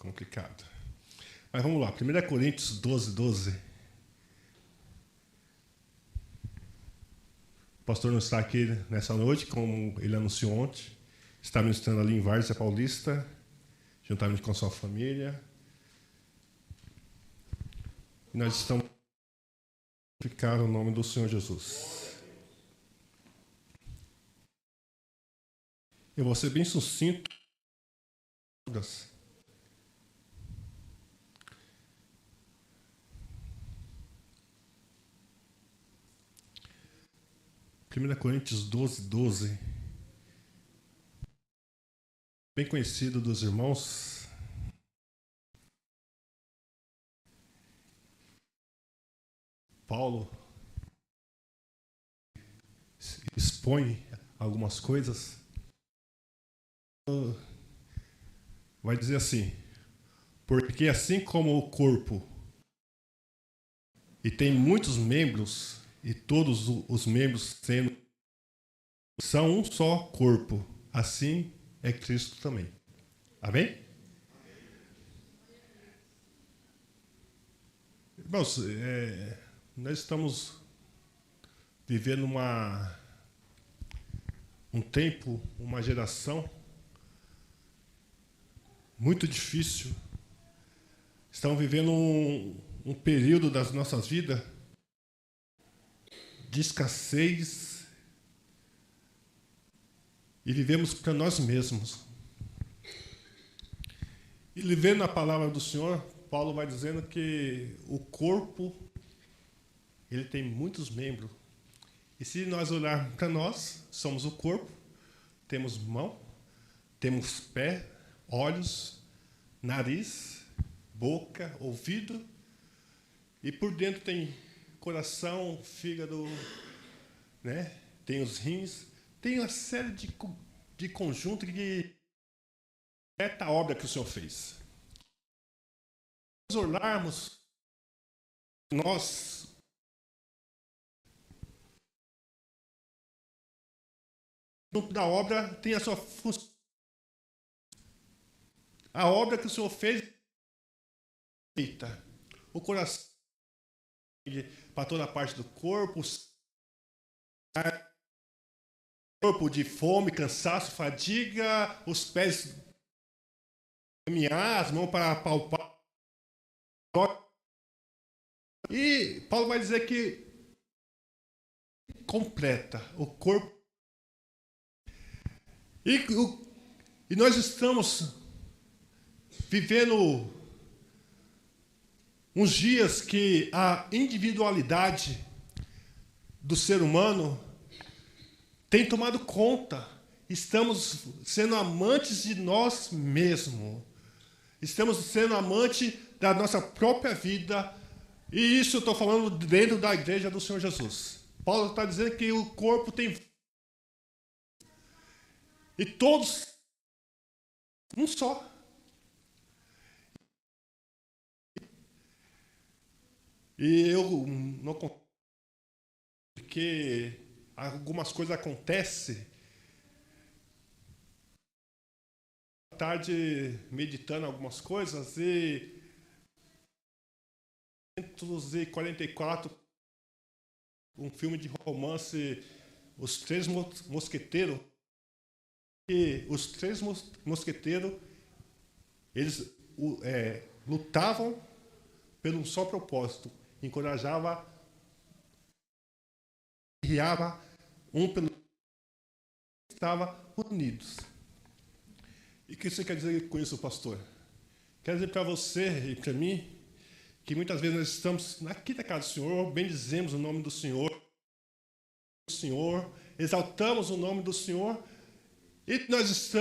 Complicado. Mas vamos lá, 1 Coríntios 12, 12. O pastor não está aqui nessa noite, como ele anunciou ontem. Está ministrando ali em Várzea Paulista, juntamente com sua família. E nós estamos glorificando o nome do Senhor Jesus. Eu vou ser bem sucinto. 1 Coríntios 12, 12. Bem conhecido dos irmãos. Paulo expõe algumas coisas. Vai dizer assim: porque assim como o corpo e tem muitos membros, e todos os membros são um só corpo, assim é Cristo também. Amém? Irmãos, nós estamos vivendo um tempo, uma geração muito difícil. Estamos vivendo um período das nossas vidas de escassez e vivemos para nós mesmos. E vivendo a palavra do Senhor, Paulo vai dizendo que o corpo, ele tem muitos membros. E se nós olharmos para nós, somos o corpo, temos mão, temos pé, olhos, nariz, boca, ouvido, e por dentro tem coração, fígado, né? Tem os rins, tem uma série de conjunto que é a obra que o Senhor fez. Se nós olharmos, junto da obra tem a sua função. A obra que o Senhor fez, o coração para toda a parte do corpo, de fome, cansaço, fadiga, os pés caminhar, as mãos para palpar. E Paulo vai dizer que completa o corpo. E nós estamos vivendo uns dias que a individualidade do ser humano tem tomado conta. Estamos sendo amantes de nós mesmos. Estamos sendo amantes da nossa própria vida. E isso eu estou falando dentro da igreja do Senhor Jesus. Paulo está dizendo que o corpo tem... E todos, um só. E eu não consigo, porque algumas coisas acontecem. À tarde, meditando algumas coisas, e 1944, um filme de romance, Os Três Mosqueteiros. E os Três Mosqueteiros, eles lutavam por um só propósito. Encorajava, guiava um pelo outro, estavam unidos. E o que você quer dizer com isso, pastor? Quer dizer para você e para mim que muitas vezes nós estamos aqui na casa do Senhor, bendizemos o nome do Senhor, exaltamos o nome do Senhor, e nós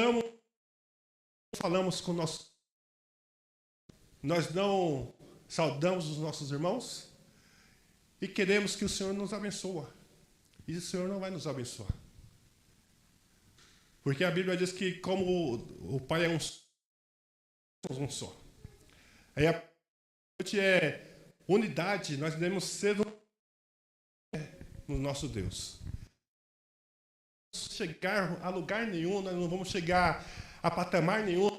falamos com nós não saudamos os nossos irmãos e queremos que o Senhor nos abençoe. E o Senhor não vai nos abençoar. Porque a Bíblia diz que como o Pai é um só. Aí a noite é unidade, nós devemos ser no nosso Deus. Não vamos chegar a lugar nenhum, nós não vamos chegar a patamar nenhum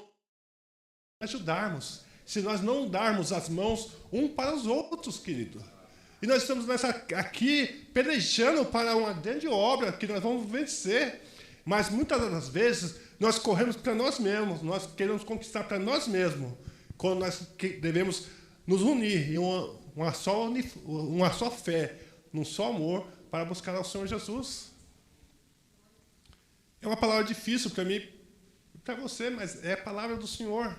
ajudarmos, se nós não darmos as mãos um para os outros, querido. E nós estamos aqui pelejando para uma grande obra que nós vamos vencer. Mas muitas das vezes nós corremos para nós mesmos, nós queremos conquistar para nós mesmos, quando nós devemos nos unir em uma só fé, num só amor, para buscar ao Senhor Jesus. É uma palavra difícil para mim, para você, mas é a palavra do Senhor.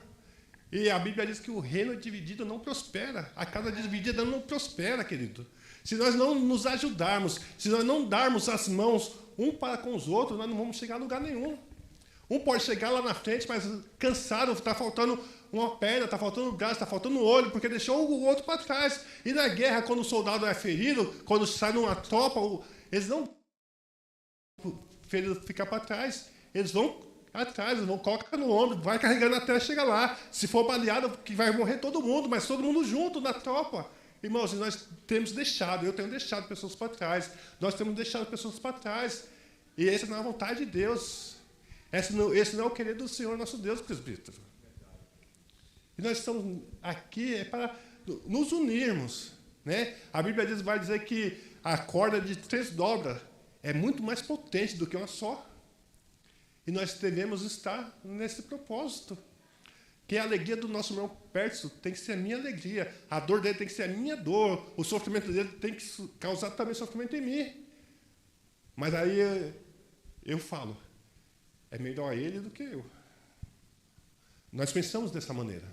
E a Bíblia diz que o reino dividido não prospera. A casa dividida não prospera, querido. Se nós não nos ajudarmos, se nós não darmos as mãos um para com os outros, nós não vamos chegar a lugar nenhum. Um pode chegar lá na frente, mas cansado, está faltando uma perna, está faltando braço, está faltando olho, porque deixou o outro para trás. E na guerra, quando o soldado é ferido, quando sai numa tropa, eles não ferido ficar para trás. Eles vão atrás, eles vão colocar no ombro, vai carregando até chegar lá. Se for baleado, que vai morrer todo mundo, mas todo mundo junto na tropa. Irmãos, nós temos deixado, eu tenho deixado pessoas para trás, nós temos deixado pessoas para trás. E essa não é a vontade de Deus. Esse não é o querer do Senhor, nosso Deus, presbítero. E nós estamos aqui para nos unirmos. Né? A Bíblia vai dizer que a corda de 3 dobras é muito mais potente do que uma só. E nós devemos estar nesse propósito. Que a alegria do nosso irmão Pércio tem que ser a minha alegria. A dor dele tem que ser a minha dor. O sofrimento dele tem que causar também sofrimento em mim. Mas aí eu falo, é melhor ele do que eu. Nós pensamos dessa maneira.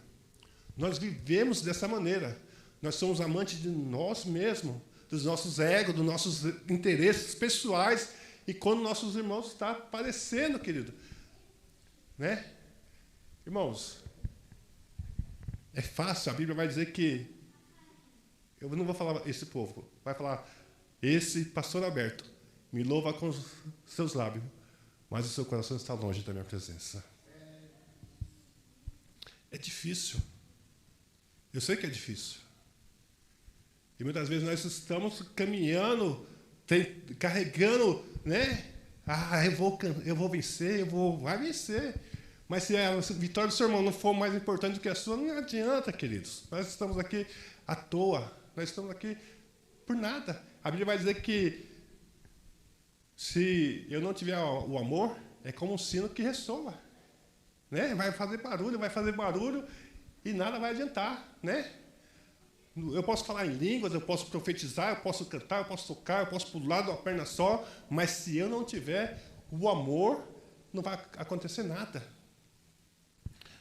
Nós vivemos dessa maneira. Nós somos amantes de nós mesmos, dos nossos egos, dos nossos interesses pessoais. E quando nossos irmãos estão aparecendo, querido. Né? Irmãos, é fácil, a Bíblia vai dizer que... Eu não vou falar esse povo, vai falar, esse pastor Alberto me louva com os seus lábios, mas o seu coração está longe da minha presença. É difícil. Eu sei que é difícil. E muitas vezes nós estamos caminhando, carregando, né? Ah, eu vou vencer, vai vencer. Mas se a vitória do seu irmão não for mais importante do que a sua, não adianta, queridos. Nós estamos aqui à toa. Nós estamos aqui por nada. A Bíblia vai dizer que se eu não tiver o amor, é como um sino que ressoa. Né? Vai fazer barulho e nada vai adiantar. Né? Eu posso falar em línguas, eu posso profetizar, eu posso cantar, eu posso tocar, eu posso pular de uma perna só, mas se eu não tiver o amor, não vai acontecer nada.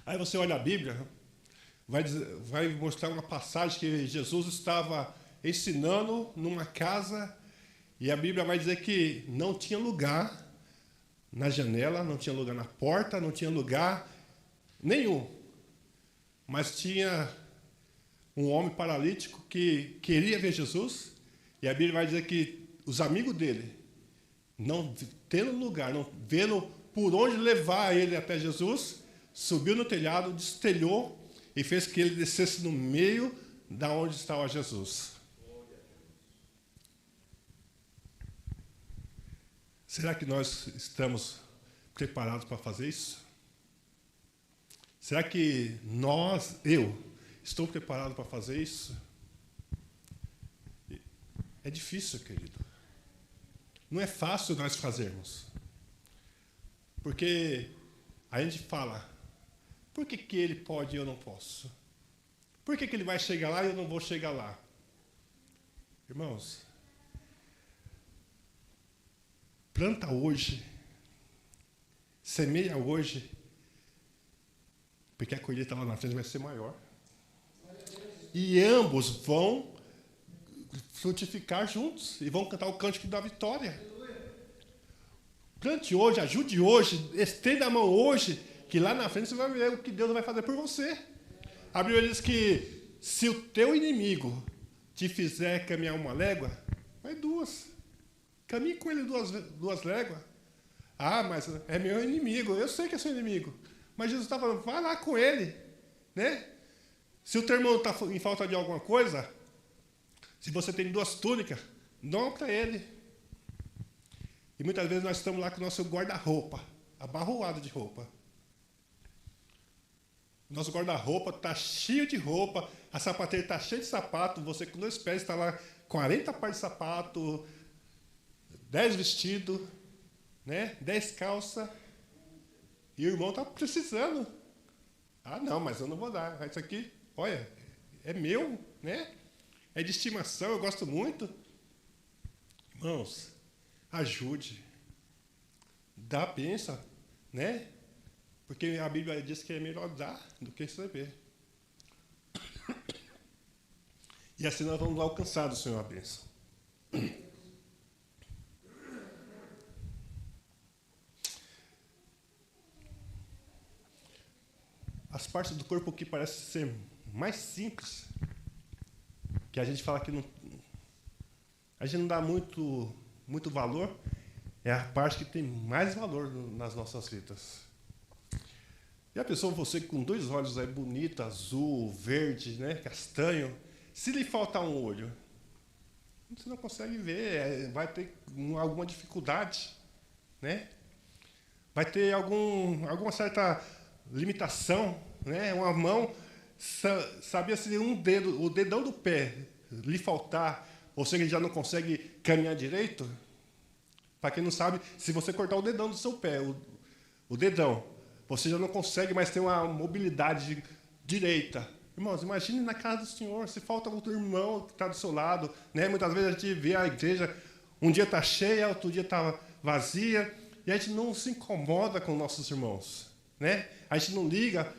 Aí você olha a Bíblia, vai mostrar uma passagem que Jesus estava ensinando numa casa, e a Bíblia vai dizer que não tinha lugar na janela, não tinha lugar na porta, não tinha lugar nenhum. Mas tinha um homem paralítico que queria ver Jesus, e a Bíblia vai dizer que os amigos dele, não tendo lugar, não vendo por onde levar ele até Jesus, subiu no telhado, destelhou e fez que ele descesse no meio da onde estava Jesus. Será que nós estamos preparados para fazer isso? Será que eu estou preparado para fazer isso? É difícil, querido. Não é fácil nós fazermos. Porque a gente fala, por que ele pode e eu não posso? Por que ele vai chegar lá e eu não vou chegar lá? Irmãos, planta hoje, semeia hoje, porque a colheita lá na frente vai ser maior. E ambos vão frutificar juntos e vão cantar o cântico da vitória. Plante hoje, ajude hoje, estenda a mão hoje, que lá na frente você vai ver o que Deus vai fazer por você. A Bíblia diz que se o teu inimigo te fizer caminhar 1 légua, vai 2. Caminhe com ele 2 léguas. Ah, mas é meu inimigo. Eu sei que é seu inimigo. Mas Jesus está falando, vai lá com ele. Né? Se o teu irmão está em falta de alguma coisa, se você tem 2 túnicas, dá para ele. E muitas vezes nós estamos lá com o nosso guarda-roupa, abarroado de roupa. Nosso guarda-roupa está cheio de roupa, a sapateira está cheia de sapato, você com 2 pés está lá 40 pares de sapato, 10 vestidos, né? 10 calças, e o irmão está precisando. Ah, não, mas eu não vou dar. Isso aqui, olha, é meu, né? É de estimação, eu gosto muito. Irmãos, ajude. Dá a bênção, né? Porque a Bíblia diz que é melhor dar do que receber. E assim nós vamos alcançar do Senhor a bênção. As partes do corpo que parecem ser mais simples, que a gente fala que não, a gente não dá muito valor, é a parte que tem mais valor nas nossas vidas. E a pessoa, você com 2 olhos aí, bonito, azul, verde, né, castanho, se lhe faltar um olho, você não consegue ver, vai ter alguma dificuldade, né? Vai ter alguma certa limitação, né? Uma mão, sabia se o dedão do pé lhe faltar, ou seja, ele já não consegue caminhar direito? Para quem não sabe, se você cortar o dedão do seu pé, o dedão, você já não consegue mais ter uma mobilidade direita. Irmãos, imagine na casa do Senhor, se falta outro irmão que está do seu lado, né? Muitas vezes a gente vê a igreja, um dia está cheia, outro dia está vazia, e a gente não se incomoda com nossos irmãos, né? A gente não liga.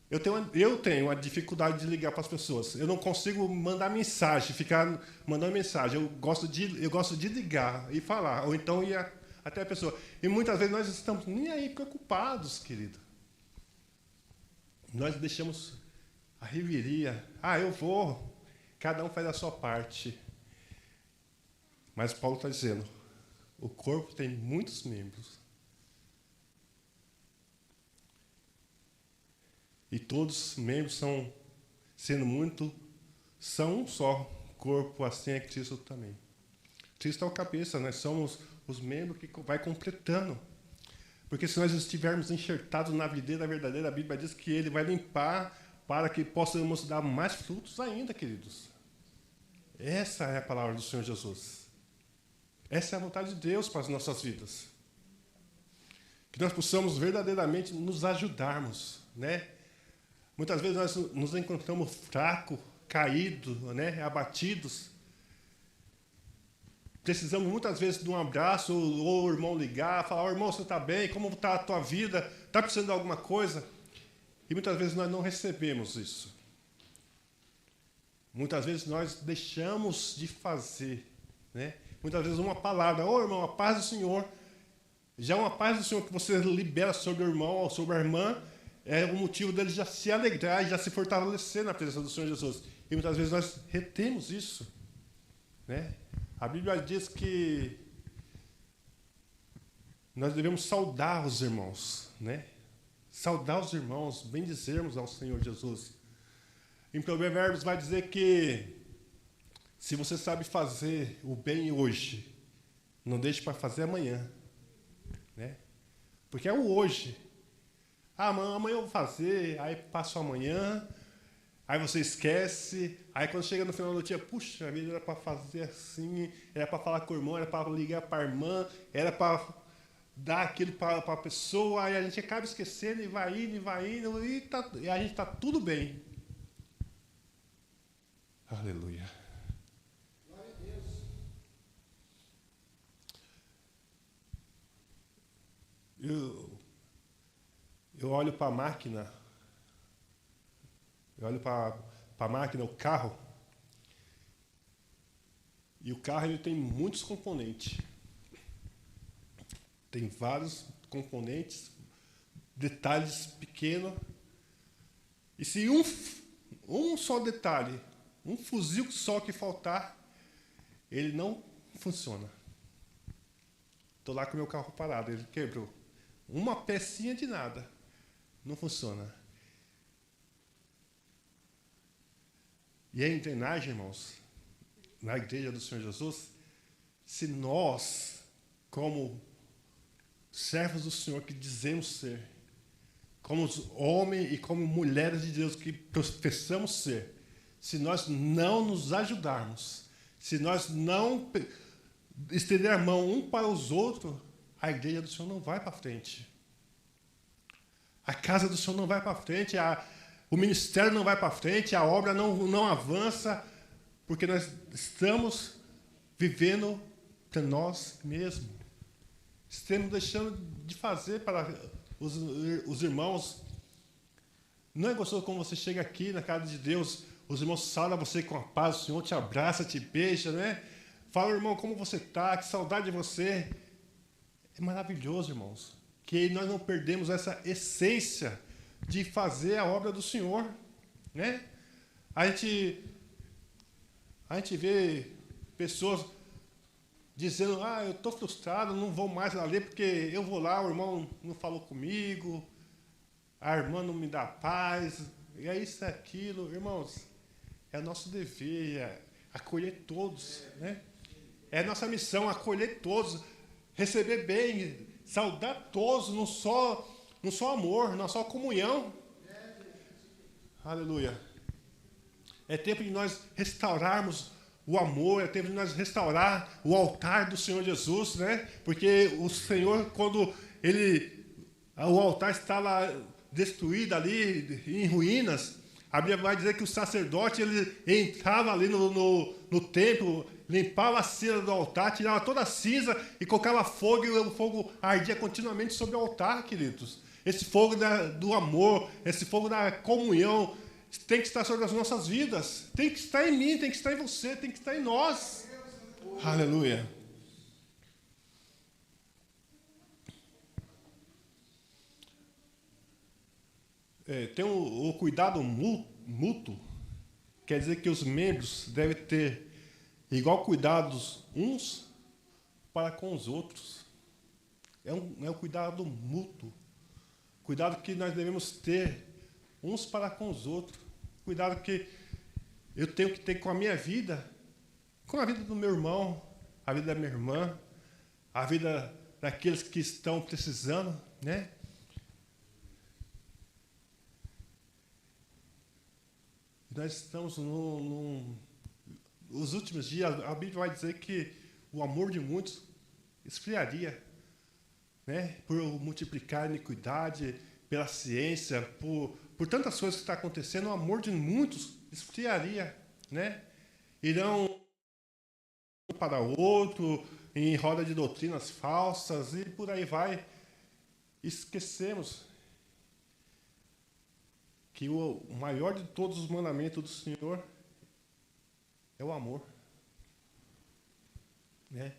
Eu tenho uma dificuldade de ligar para as pessoas. Eu não consigo mandar mensagem, ficar mandando mensagem. Eu gosto de ligar e falar, ou então ir até a pessoa. E muitas vezes nós estamos nem aí preocupados, querido. Nós deixamos a reveria. Ah, eu vou. Cada um faz a sua parte. Mas Paulo está dizendo, o corpo tem muitos membros. E todos os membros são um só corpo, assim é Cristo também. Cristo é o cabeça, nós somos os membros que vai completando. Porque se nós estivermos enxertados na videira verdadeira, a Bíblia diz que Ele vai limpar para que possamos dar mais frutos ainda, queridos. Essa é a palavra do Senhor Jesus. Essa é a vontade de Deus para as nossas vidas. Que nós possamos verdadeiramente nos ajudarmos, né? Muitas vezes nós nos encontramos fracos, caídos, né? Abatidos. Precisamos muitas vezes de um abraço, ou o irmão ligar, falar, irmão, você está bem? Como está a tua vida? Está precisando de alguma coisa? E muitas vezes nós não recebemos isso. Muitas vezes nós deixamos de fazer, né? Muitas vezes uma palavra, irmão, a paz do Senhor, já uma paz do Senhor que você libera sobre o irmão ou sobre a irmã, é o motivo dele já se alegrar e já se fortalecer na presença do Senhor Jesus. E muitas vezes nós retemos isso, né? A Bíblia diz que nós devemos saudar os irmãos, né? Saudar os irmãos, bendizermos ao Senhor Jesus. Em Provérbios vai dizer que se você sabe fazer o bem hoje, não deixe para fazer amanhã, né? Porque é o hoje. Ah, amanhã eu vou fazer, aí passa o amanhã, aí você esquece, aí quando chega no final do dia, puxa, a vida era para fazer assim, era para falar com o irmão, era para ligar para a irmã, era para dar aquilo para a pessoa, aí a gente acaba esquecendo e vai indo, e a gente está tudo bem. Aleluia. Glória a Deus. Eu olho para a máquina, a máquina, o carro, e o carro ele tem muitos componentes. Tem vários componentes, detalhes pequenos. E se um só detalhe, um fuzil só que faltar, ele não funciona. Estou lá com o meu carro parado, ele quebrou. Uma pecinha de nada, não funciona. E a engrenagem, irmãos, na igreja do Senhor Jesus, se nós, como servos do Senhor que dizemos ser, como homens e como mulheres de Deus que professamos ser, se nós não nos ajudarmos, se nós não estender a mão um para os outros, a igreja do Senhor não vai para frente. A casa do Senhor não vai para frente, o ministério não vai para frente, a obra não avança, porque nós estamos vivendo para nós mesmos. Estamos deixando de fazer para os irmãos. Não é gostoso quando você chega aqui na casa de Deus, os irmãos saudam você com a paz, o Senhor te abraça, te beija, né? Fala, irmão, como você está, que saudade de você. É maravilhoso, irmãos, que nós não perdemos essa essência de fazer a obra do Senhor, né? A gente vê pessoas dizendo, eu estou frustrado, não vou mais lá ler, porque eu vou lá, o irmão não falou comigo, a irmã não me dá paz, e é isso, é aquilo. Irmãos, é nosso dever, acolher todos, né? É nossa missão, acolher todos, receber bem, saudar todos, não só amor, não só comunhão. Aleluia. É tempo de nós restaurarmos o amor, é tempo de nós restaurar o altar do Senhor Jesus, né? Porque o Senhor, quando o altar está lá destruído ali, em ruínas, a Bíblia vai dizer que o sacerdote, ele entrava ali no templo, limpava a cinza do altar, tirava toda a cinza e colocava fogo, e o fogo ardia continuamente sobre o altar, queridos. Esse fogo do amor, esse fogo da comunhão, tem que estar sobre as nossas vidas. Tem que estar em mim, tem que estar em você, tem que estar em nós. Aleluia. Tem o cuidado mútuo, quer dizer que os membros devem ter igual cuidados uns para com os outros. É um cuidado mútuo. Cuidado que nós devemos ter uns para com os outros. Cuidado que eu tenho que ter com a minha vida, com a vida do meu irmão, a vida da minha irmã, a vida daqueles que estão precisando, né? Nós estamos nos últimos dias, a Bíblia vai dizer que o amor de muitos esfriaria, né? Por multiplicar a iniquidade, pela ciência, por tantas coisas que estão acontecendo, o amor de muitos esfriaria, né? Irão um para o outro, em roda de doutrinas falsas, e por aí vai. Esquecemos que o maior de todos os mandamentos do Senhor é o amor, né?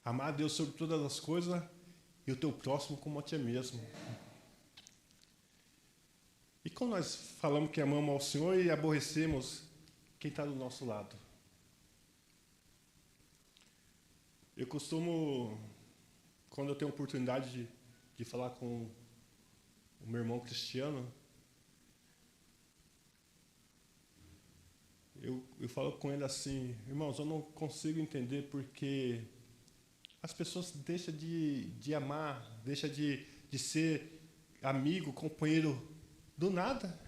Amar a Deus sobre todas as coisas e o teu próximo como a ti mesmo. E como nós falamos que amamos ao Senhor e aborrecemos quem está do nosso lado? Eu costumo, quando eu tenho oportunidade de falar com o meu irmão Cristiano, eu falo com ele assim, irmãos, eu não consigo entender porque as pessoas deixam de amar, deixam de ser amigo, companheiro do nada.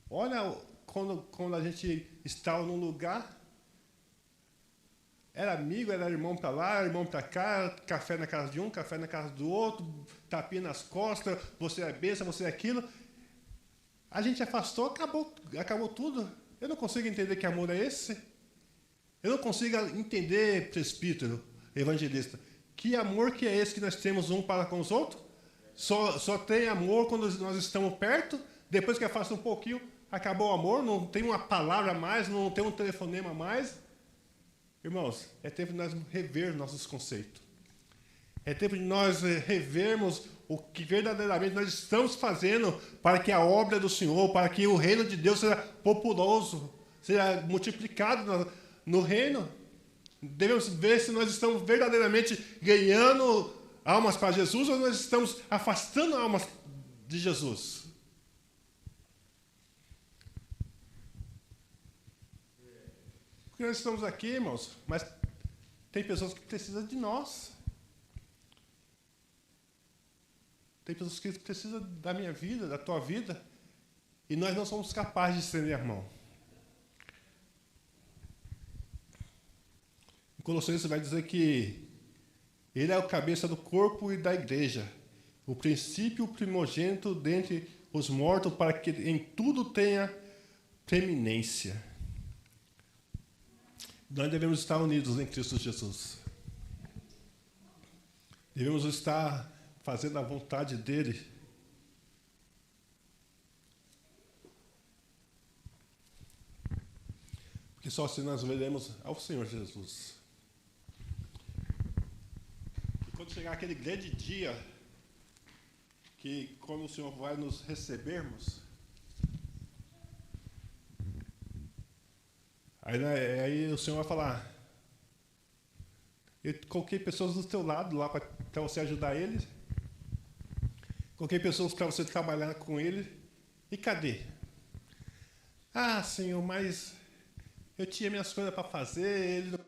Olha, quando a gente estava num lugar, era amigo, era irmão para lá, irmão para cá, café na casa de um, café na casa do outro, tapinha nas costas, você é bênção, você é aquilo. A gente afastou, acabou tudo. Eu não consigo entender que amor é esse. Eu não consigo entender, presbítero, evangelista, que amor que é esse que nós temos um para com os outros? Só tem amor quando nós estamos perto, depois que afasta um pouquinho, acabou o amor, não tem uma palavra a mais, não tem um telefonema a mais. Irmãos, é tempo de nós rever nossos conceitos. É tempo de nós revermos o que verdadeiramente nós estamos fazendo para que a obra do Senhor, para que o reino de Deus seja populoso, seja multiplicado no reino. Devemos ver se nós estamos verdadeiramente ganhando almas para Jesus ou nós estamos afastando almas de Jesus. Porque nós estamos aqui, irmãos, mas tem pessoas que precisam de nós. Tem pessoas que precisam da minha vida, da tua vida, e nós não somos capazes de estender a mão. Em Colossenses vai dizer que ele é o cabeça do corpo e da igreja, o princípio primogênito dentre os mortos, para que em tudo tenha preeminência. Nós devemos estar unidos em Cristo Jesus. Devemos estar fazendo a vontade dele. Porque só assim nós veremos ao Senhor Jesus. E quando chegar aquele grande dia, que quando o Senhor vai nos recebermos, aí o Senhor vai falar: eu coloquei pessoas do teu lado lá para você ajudar eles. Coloquei pessoas para você trabalhar com ele. E cadê? Ah, Senhor, mas eu tinha minhas coisas para fazer, ele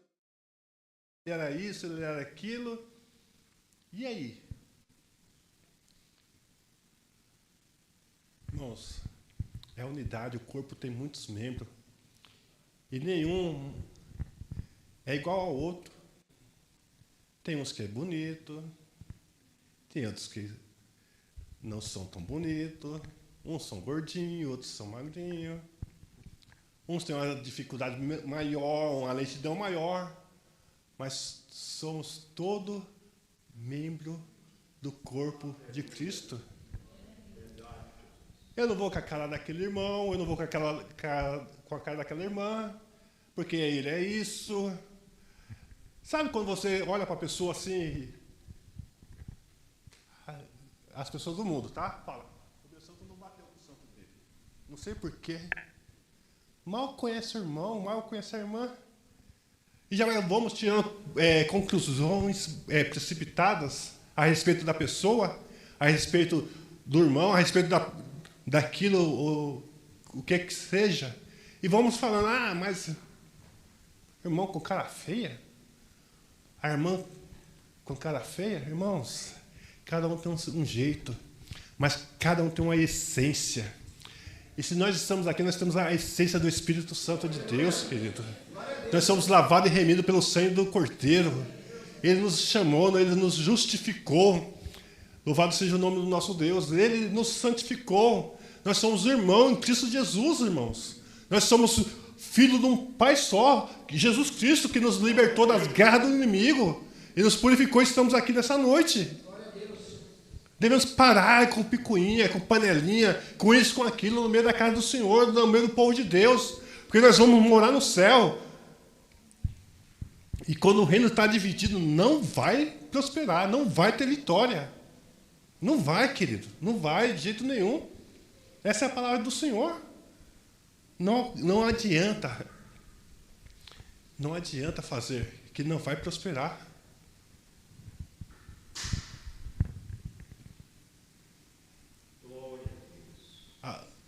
era isso, ele era aquilo. E aí? Irmãos, é unidade, o corpo tem muitos membros. E nenhum é igual ao outro. Tem uns que é bonito, tem outros que não são tão bonitos, uns são gordinhos, outros são magrinhos, uns têm uma dificuldade maior, uma lentidão maior, mas somos todos membros do corpo de Cristo. Eu não vou com a cara daquele irmão, eu não vou com a cara daquela irmã, porque ele é isso. Sabe quando você olha para a pessoa assim, as pessoas do mundo, tá? Fala, o meu santo não bateu com o santo dele. Não sei porquê. Mal conhece o irmão, mal conhece a irmã. E já vamos tirando conclusões precipitadas a respeito da pessoa, a respeito do irmão, a respeito daquilo, o que seja. E vamos falando, mas irmão com cara feia? A irmã com cara feia? Irmãos, cada um tem um jeito, mas cada um tem uma essência. E se nós estamos aqui, nós temos a essência do Espírito Santo de Deus, querido. Nós somos lavados e remidos pelo sangue do Cordeiro. Ele nos chamou, ele nos justificou. Louvado seja o nome do nosso Deus. Ele nos santificou. Nós somos irmãos em Cristo Jesus, irmãos. Nós somos filhos de um Pai só, Jesus Cristo, que nos libertou das garras do inimigo e nos purificou. Estamos aqui nessa noite. Devemos parar com picuinha, com panelinha, com isso, com aquilo, no meio da casa do Senhor, no meio do povo de Deus, porque nós vamos morar no céu. E quando o reino está dividido, não vai prosperar, não vai ter vitória. Não vai, querido, não vai de jeito nenhum. Essa é a palavra do Senhor. Não adianta. Não adianta fazer, que não vai prosperar.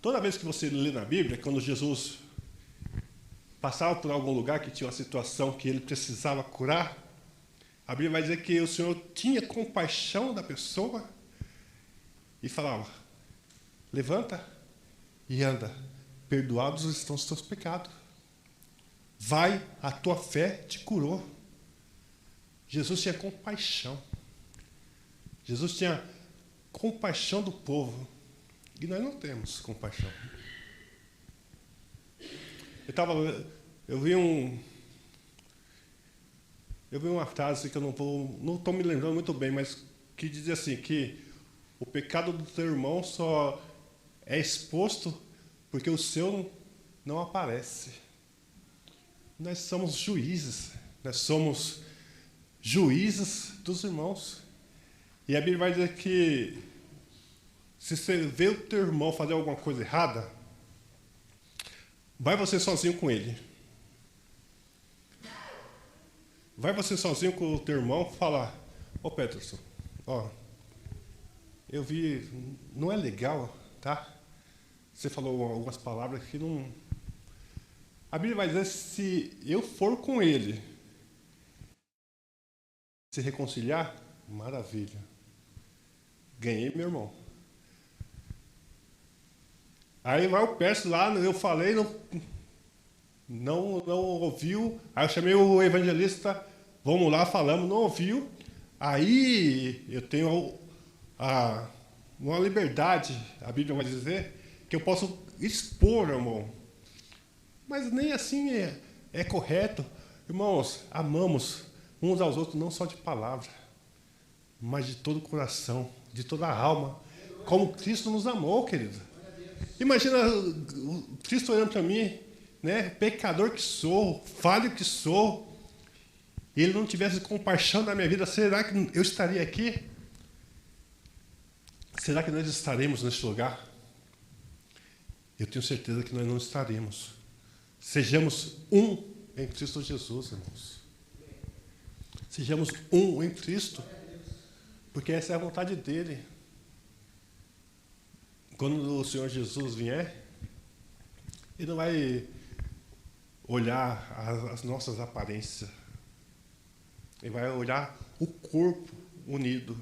Toda vez que você lê na Bíblia, quando Jesus passava por algum lugar que tinha uma situação que ele precisava curar, a Bíblia vai dizer que o Senhor tinha compaixão da pessoa e falava: levanta e anda, perdoados estão os teus pecados. Vai, a tua fé te curou. Jesus tinha compaixão. Jesus tinha compaixão do povo. E nós não temos compaixão. Eu vi uma frase que eu não estou me lembrando muito bem, mas que dizia assim, que o pecado do teu irmão só é exposto porque o seu não aparece. Nós somos juízes dos irmãos. E a Bíblia vai dizer que se você vê o teu irmão fazer alguma coisa errada, vai você sozinho com ele. Vai você sozinho com o teu irmão falar: ô Peterson, eu vi, não é legal, tá? Você falou algumas palavras que não... A Bíblia vai dizer, se eu for com ele, se reconciliar, maravilha. Ganhei, meu irmão. Aí vai o Pércio lá, eu falei, não ouviu. Aí eu chamei o evangelista, vamos lá, falamos, não ouviu. Aí eu tenho uma liberdade, a Bíblia vai dizer, que eu posso expor, irmão. Mas nem assim é correto. Irmãos, amamos uns aos outros, não só de palavra, mas de todo o coração, de toda a alma, como Cristo nos amou, querido. Imagina o Cristo olhando para mim, né, pecador que sou, falho que sou, e Ele não tivesse compaixão na minha vida, será que eu estaria aqui? Será que nós estaremos neste lugar? Eu tenho certeza que nós não estaremos. Sejamos um em Cristo Jesus, irmãos. Sejamos um em Cristo, porque essa é a vontade dEle. Quando o Senhor Jesus vier, Ele não vai olhar as nossas aparências. Ele vai olhar o corpo unido.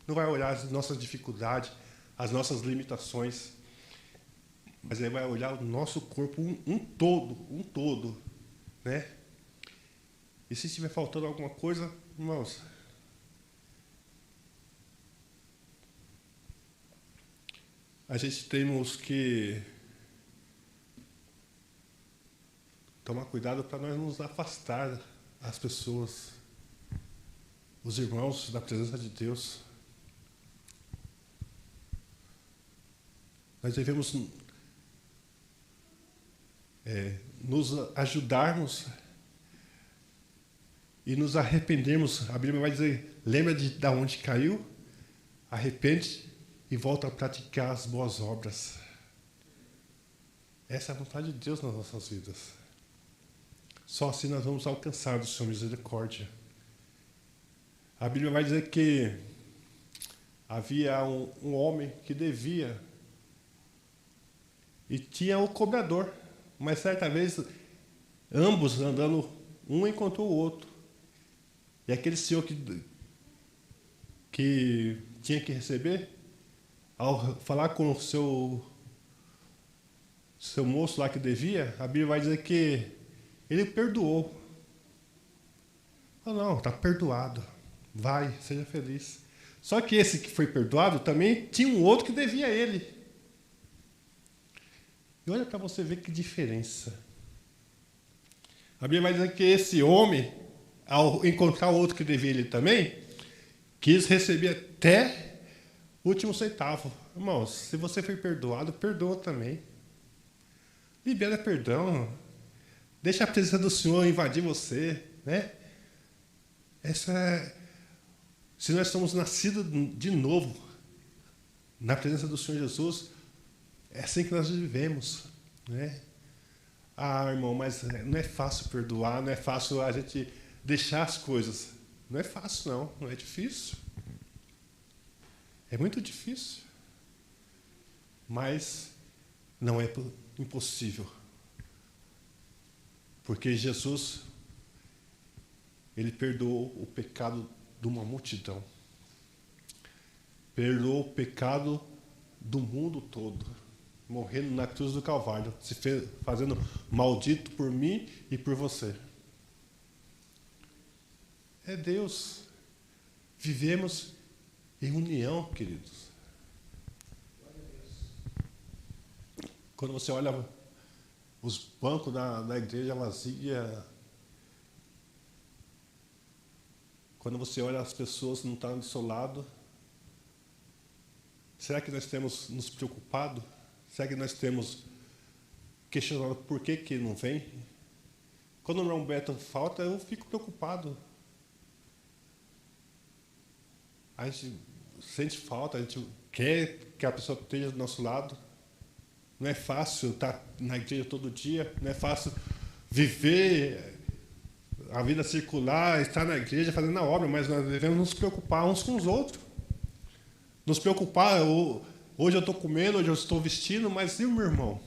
Não vai olhar as nossas dificuldades, as nossas limitações. Mas Ele vai olhar o nosso corpo um todo, né? E se estiver faltando alguma coisa, irmãos, a gente temos que tomar cuidado para nós nos afastar das pessoas, os irmãos, da presença de Deus. Nós devemos nos ajudarmos e nos arrependermos. A Bíblia vai dizer, lembra de onde caiu, arrepende e volta a praticar as boas obras. Essa é a vontade de Deus nas nossas vidas. Só assim nós vamos alcançar do Senhor misericórdia. A Bíblia vai dizer que havia um homem que devia e tinha o cobrador. Mas certa vez, ambos andando, um encontrou o outro. E aquele senhor que tinha que receber, ao falar com o seu moço lá que devia, a Bíblia vai dizer que ele perdoou. Não, está perdoado. Vai, seja feliz. Só que esse que foi perdoado também tinha um outro que devia a ele. E olha para você ver que diferença. A Bíblia vai dizer que esse homem, ao encontrar o outro que devia ele também, quis receber até o último centavo. Irmãos, se você foi perdoado, perdoa também. Libera perdão. Deixa a presença do Senhor invadir você, né? Se nós somos nascidos de novo na presença do Senhor Jesus, é assim que nós vivemos, né? Irmão, mas não é fácil perdoar, não é fácil a gente deixar as coisas. Não é fácil, não é difícil. É muito difícil. Mas não é impossível. Porque Jesus, Ele perdoou o pecado de uma multidão. Perdoou o pecado do mundo todo. Morrendo na cruz do Calvário, fazendo maldito por mim e por você. É Deus. Vivemos em união, queridos. Quando você olha os bancos da igreja vazia, quando você olha as pessoas que não estão do seu lado, será que nós temos nos preocupado? Será que nós temos questionado por que não vem? Quando o irmão Beto falta, eu fico preocupado. A gente sente falta, a gente quer que a pessoa esteja do nosso lado. Não é fácil estar na igreja todo dia, não é fácil viver a vida circular, estar na igreja fazendo a obra, mas nós devemos nos preocupar uns com os outros. Nos preocupar, hoje eu estou comendo, hoje eu estou vestindo, mas e o meu irmão?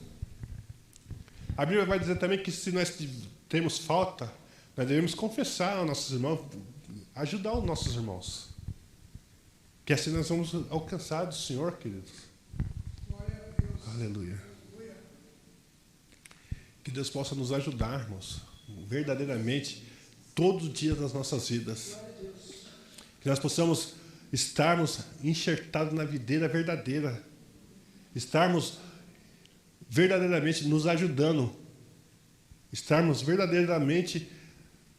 A Bíblia vai dizer também que se nós temos falta, nós devemos confessar aos nossos irmãos, ajudar os nossos irmãos. Que assim nós vamos alcançar do Senhor, queridos. Glória a Deus. Aleluia. Que Deus possa nos ajudar, irmãos, verdadeiramente, todos os dias das nossas vidas. Que nós possamos estarmos enxertados na videira verdadeira. Estarmos verdadeiramente nos ajudando. Estarmos verdadeiramente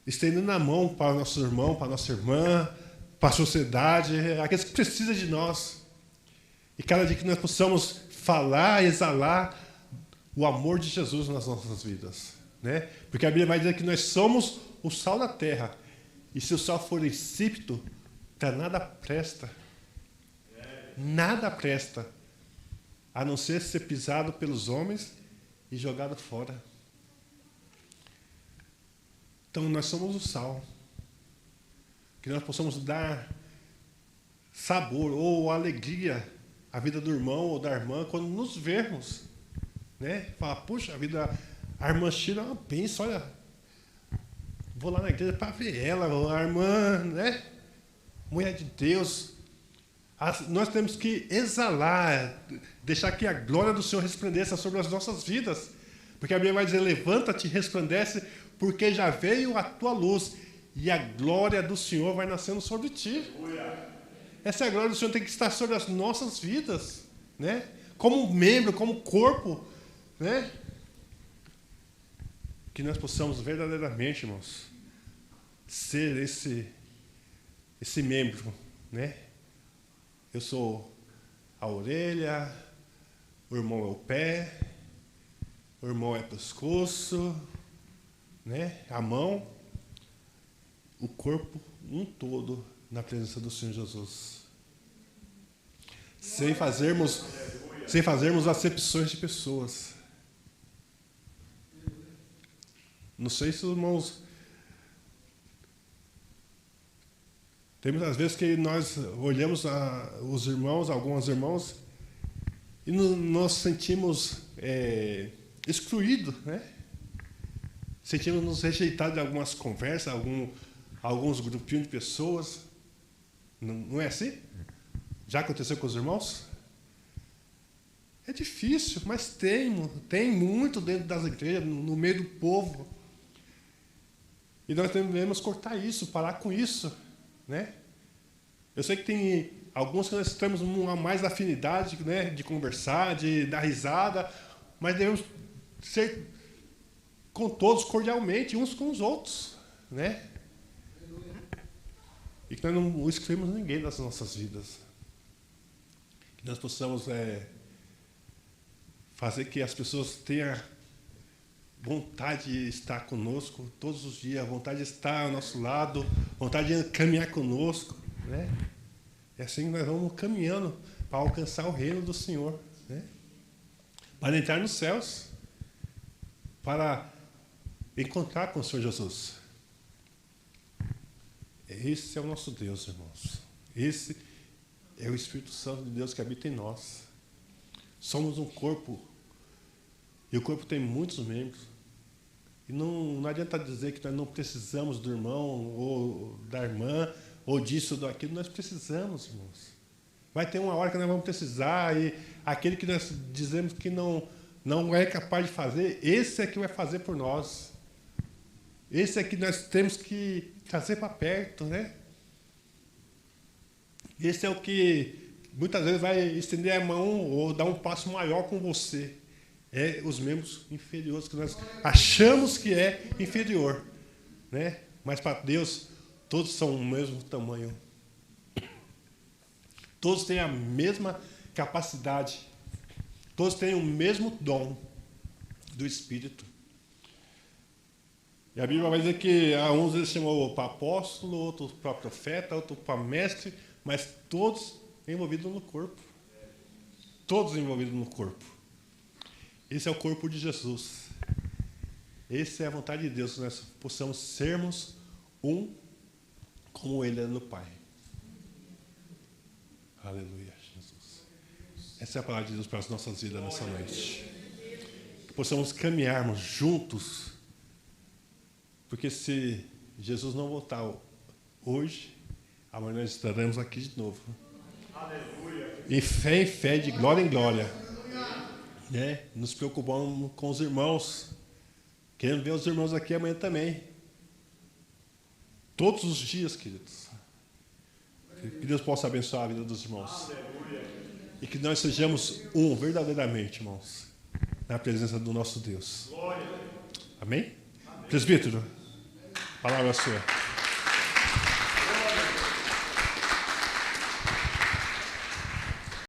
estendendo a mão para o nosso irmão, para a nossa irmã, para a sociedade, aqueles que precisam de nós. E cada dia que nós possamos falar, exalar o amor de Jesus nas nossas vidas, né? Porque a Bíblia vai dizer que nós somos o sal da terra. E se o sal for insípido, para nada presta. Nada presta. A não ser ser pisado pelos homens e jogado fora. Então nós somos o sal. Que nós possamos dar sabor ou alegria à vida do irmão ou da irmã quando nos vermos. Né? Falar, puxa, a irmã Sheila é uma bênção, olha. Vou lá na igreja para ver ela, a irmã, né? Mulher de Deus. Nós temos que exalar, deixar que a glória do Senhor resplandeça sobre as nossas vidas. Porque a Bíblia vai dizer, levanta-te e resplandece, porque já veio a tua luz e a glória do Senhor vai nascendo sobre ti. Essa glória do Senhor tem que estar sobre as nossas vidas, né? Como membro, como corpo, né? Que nós possamos verdadeiramente, irmãos, ser esse membro, né? Eu sou a orelha, o irmão é o pé, o irmão é o pescoço, né? A mão, o corpo, um todo na presença do Senhor Jesus. Sem fazermos acepções de pessoas. Não sei se os irmãos... Tem muitas vezes que nós olhamos os irmãos, alguns irmãos, e nos sentimos excluídos, né? Sentimos nos rejeitados de algumas conversas, alguns grupinhos de pessoas. Não é assim? Já aconteceu com os irmãos? É difícil, mas tem muito dentro das igrejas, no meio do povo. E nós devemos cortar isso, parar com isso, né? Eu sei que tem alguns que nós temos mais afinidade, né, de conversar, de dar risada, mas devemos ser com todos cordialmente, uns com os outros, né? E que nós não excluímos ninguém das nossas vidas. Que nós possamos fazer que as pessoas tenham vontade de estar conosco todos os dias, vontade de estar ao nosso lado, vontade de caminhar conosco, né? E assim nós vamos caminhando para alcançar o reino do Senhor, né? Para entrar nos céus, para encontrar com o Senhor Jesus. Esse é o nosso Deus, irmãos. Esse é o Espírito Santo de Deus que habita em nós. Somos um corpo, e o corpo tem muitos membros. E não adianta dizer que nós não precisamos do irmão ou da irmã, ou disso ou daquilo. Nós precisamos, irmãos. Vai ter uma hora que nós vamos precisar, e aquele que nós dizemos que não é capaz de fazer, esse é que vai fazer por nós. Esse é que nós temos que trazer para perto, né? Esse é o que muitas vezes vai estender a mão ou dar um passo maior com você. É os membros inferiores, que nós achamos que é inferior, né? Mas para Deus, todos são o mesmo tamanho. Todos têm a mesma capacidade. Todos têm o mesmo dom do Espírito. E a Bíblia vai dizer que a uns ele chamou para apóstolo, outros para profeta, outros para mestre, mas todos envolvidos no corpo. Todos envolvidos no corpo. Esse é o corpo de Jesus. Essa é a vontade de Deus, que nós possamos sermos um como Ele é no Pai. Aleluia, Jesus. Essa é a palavra de Deus para as nossas vidas nessa noite. Que possamos caminharmos juntos, porque se Jesus não voltar hoje, amanhã nós estaremos aqui de novo. E fé em fé, de glória em glória. Né? Nos preocupamos com os irmãos. Querendo ver os irmãos aqui amanhã também. Todos os dias, queridos. Que Deus possa abençoar a vida dos irmãos. E que nós sejamos um verdadeiramente, irmãos. Na presença do nosso Deus. Amém? Presbítero, a palavra é sua.